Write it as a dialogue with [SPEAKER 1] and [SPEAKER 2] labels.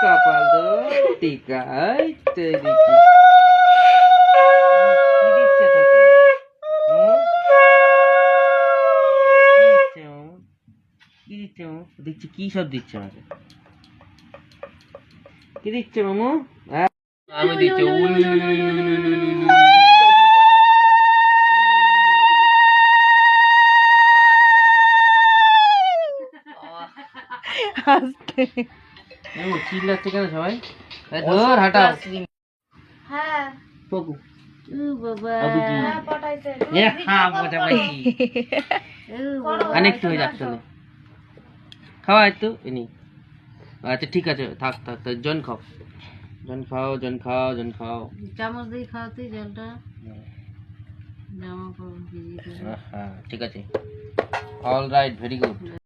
[SPEAKER 1] কপাল তো টিকা এই তেরি কি দিচ্ছে তোকে? কি দিচ্ছে মামু? দেখছি কি সব দিচ্ছে আমাকে। কি দিচ্ছে মামু? আমি দিচ্ছি
[SPEAKER 2] আস্তে
[SPEAKER 1] চিল্লাচ্ছে কেন সবাই? ধর হাঁটাও।
[SPEAKER 3] হ্যাঁ
[SPEAKER 1] পপু
[SPEAKER 2] বাবা
[SPEAKER 1] আবু কি
[SPEAKER 3] পটাইতে
[SPEAKER 1] হ্যাঁ মজা পাইছি। অনেকটা হয়ে যাচ্ছে না খাওয়া একটু এনি। আচ্ছা ঠিক আছে থাক থাক থাক জন খাও জন খাও জন খাও জন খাও।
[SPEAKER 2] চামচ দিয়ে খাওয়াতে জলটা জামা কাপড় ভিজিয়ে দেবে।
[SPEAKER 1] হ্যাঁ ঠিক আছে অল রাইট ভেরি গুড।